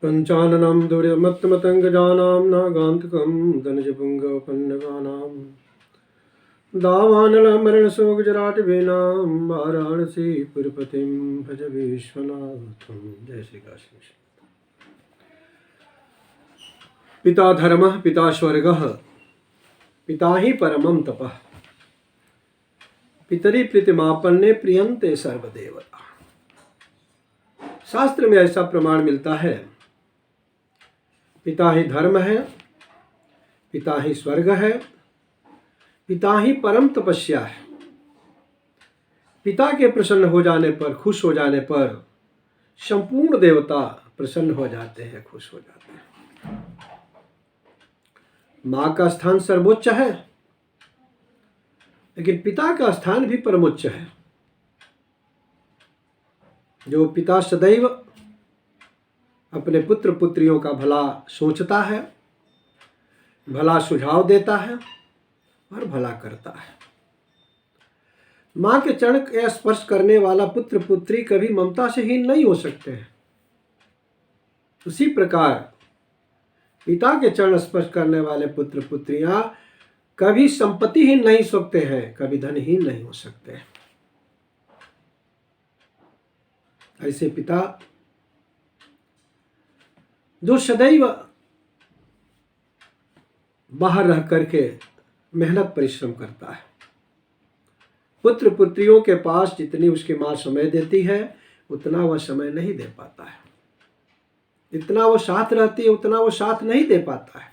पंचाननं दुर्यमत्तमतङ्गजानां नागान्तकं धनुजपुङ्गवपन्नगानां दावानलमरणशोकजराटवेनां वाराणसी पुरपतिं भज विश्वनाथं। जय श्री कृष्ण। पिता धर्मः पिता स्वर्गः पिता ही परमं तपः पितरी प्रीतिमापन्ने प्रियंते सर्वदेवता। शास्त्र में ऐसा प्रमाण मिलता है, पिता ही धर्म है, पिता ही स्वर्ग है, पिता ही परम तपस्या है। पिता के प्रसन्न हो जाने पर, खुश हो जाने पर संपूर्ण देवता प्रसन्न हो जाते हैं, खुश हो जाते हैं। माँ का स्थान सर्वोच्च है, लेकिन पिता का स्थान भी परमोच्च है। जो पिता सदैव अपने पुत्र पुत्रियों का भला सोचता है, भला सुझाव देता है और भला करता है। माँ के चरण के स्पर्श करने वाला पुत्र पुत्री कभी ममता से हीन नहीं हो सकते हैं। उसी प्रकार पिता के चरण स्पर्श करने वाले पुत्र पुत्रियां कभी संपत्तिहीन नहीं सकते हैं, कभी धनहीन नहीं हो सकते हैं। ऐसे पिता जो सदैव बाहर रह करके मेहनत परिश्रम करता है, पुत्र पुत्रियों के पास जितनी उसकी माँ समय देती है उतना वह समय नहीं दे पाता है, इतना वो साथ रहती है उतना वो साथ नहीं दे पाता है।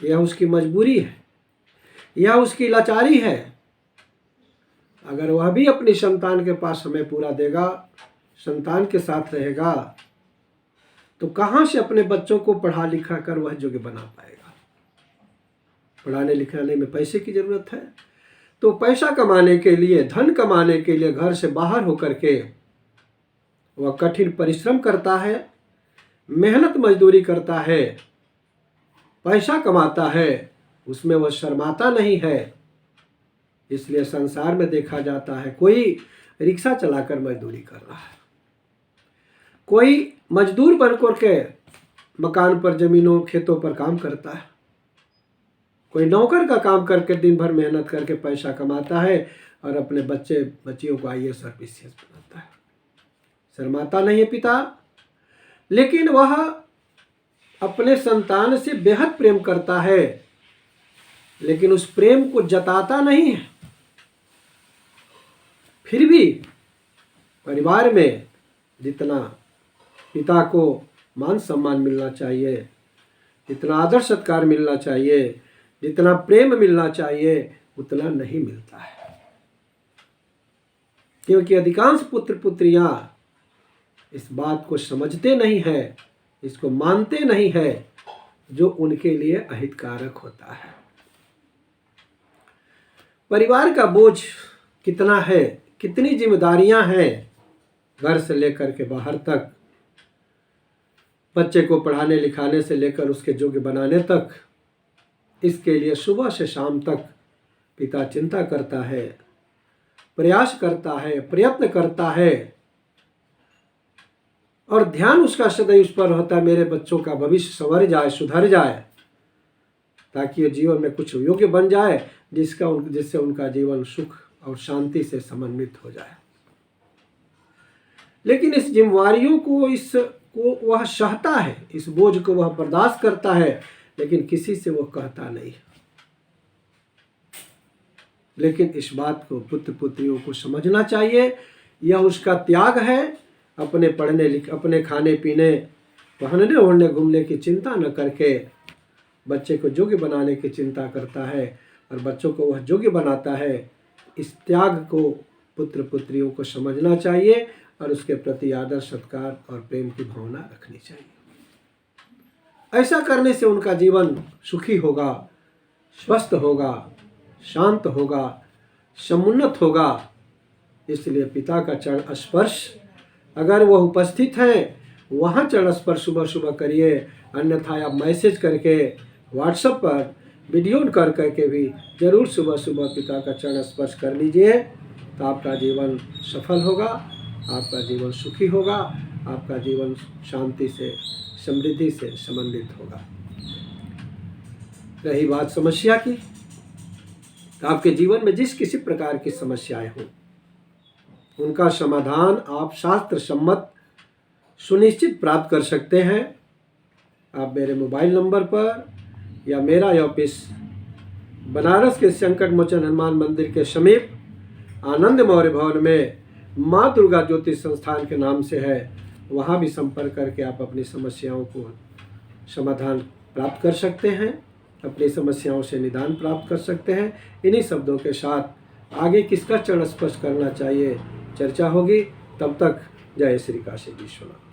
यह उसकी मजबूरी है, यह उसकी लाचारी है। अगर वह भी अपनी संतान के पास समय पूरा देगा, संतान के साथ रहेगा, तो कहाँ से अपने बच्चों को पढ़ा लिखा कर वह योग्य बना पाएगा। पढ़ाने लिखाने में पैसे की जरूरत है, तो पैसा कमाने के लिए, धन कमाने के लिए घर से बाहर होकर के वह कठिन परिश्रम करता है, मेहनत मजदूरी करता है, पैसा कमाता है, उसमें वह शर्माता नहीं है। इसलिए संसार में देखा जाता है कोई रिक्शा चलाकर मजदूरी कर रहा है, कोई मजदूर बनकर के मकान पर, जमीनों, खेतों पर काम करता है, कोई नौकर का काम करके दिन भर मेहनत करके पैसा कमाता है और अपने बच्चे बच्चियों को IAS और PCS बनाता है। शर्माता नहीं है पिता, लेकिन वह अपने संतान से बेहद प्रेम करता है, लेकिन उस प्रेम को जताता नहीं है। फिर भी परिवार में जितना पिता को मान सम्मान मिलना चाहिए, जितना आदर सत्कार मिलना चाहिए, जितना प्रेम मिलना चाहिए, उतना नहीं मिलता है। क्योंकि अधिकांश पुत्र पुत्रियां इस बात को समझते नहीं है, इसको मानते नहीं है, जो उनके लिए अहितकारक होता है। परिवार का बोझ कितना है, कितनी जिम्मेदारियां हैं, घर से लेकर के बाहर तक, बच्चे को पढ़ाने लिखाने से लेकर उसके योग्य बनाने तक, इसके लिए सुबह से शाम तक पिता चिंता करता है, प्रयास करता है, प्रयत्न करता है और ध्यान उसका सदैव उस पर होता है, मेरे बच्चों का भविष्य संवर जाए, सुधर जाए, ताकि ये जीवन में कुछ योग्य बन जाए, जिससे उनका जीवन सुख और शांति से समन्वित हो जाए। लेकिन इस जिम्मेवारियों को वह सहता है, इस बोझ को वह बर्दाश्त करता है, लेकिन किसी से वह कहता नहीं। लेकिन इस बात को पुत्र पुत्रियों को समझना चाहिए, यह उसका त्याग है। अपने पढ़ने अपने खाने पीने, पहनने ओढ़ने घूमने की चिंता न करके बच्चे को योग्य बनाने की चिंता करता है और बच्चों को वह योग्य बनाता है। इस त्याग को पुत्र पुत्रियों को समझना चाहिए और उसके प्रति आदर सत्कार और प्रेम की भावना रखनी चाहिए। ऐसा करने से उनका जीवन सुखी होगा, स्वस्थ होगा, शांत होगा, समुन्नत होगा। इसलिए पिता का चरण स्पर्श, अगर वह उपस्थित हैं वहाँ चरण स्पर्श सुबह सुबह करिए, अन्यथा आप मैसेज करके, व्हाट्सएप पर वीडियो कर करके भी जरूर सुबह सुबह पिता का चरण स्पर्श कर लीजिए, तो आपका जीवन सफल होगा, आपका जीवन सुखी होगा, आपका जीवन शांति से, समृद्धि से समन्वित होगा। रही बात समस्या की, आपके जीवन में जिस किसी प्रकार की समस्याएं हों, उनका समाधान आप शास्त्र सम्मत सुनिश्चित प्राप्त कर सकते हैं। आप मेरे मोबाइल नंबर पर या मेरा ऑफिस बनारस के संकट मोचन हनुमान मंदिर के समीप आनंद मौर्य भवन में माँ दुर्गा ज्योतिष संस्थान के नाम से है, वहाँ भी संपर्क करके आप अपनी समस्याओं को समाधान प्राप्त कर सकते हैं, अपनी समस्याओं से निदान प्राप्त कर सकते हैं। इन्हीं शब्दों के साथ आगे किसका चरण स्पर्श करना चाहिए चर्चा होगी। तब तक जय श्री काशी विश्वनाथ।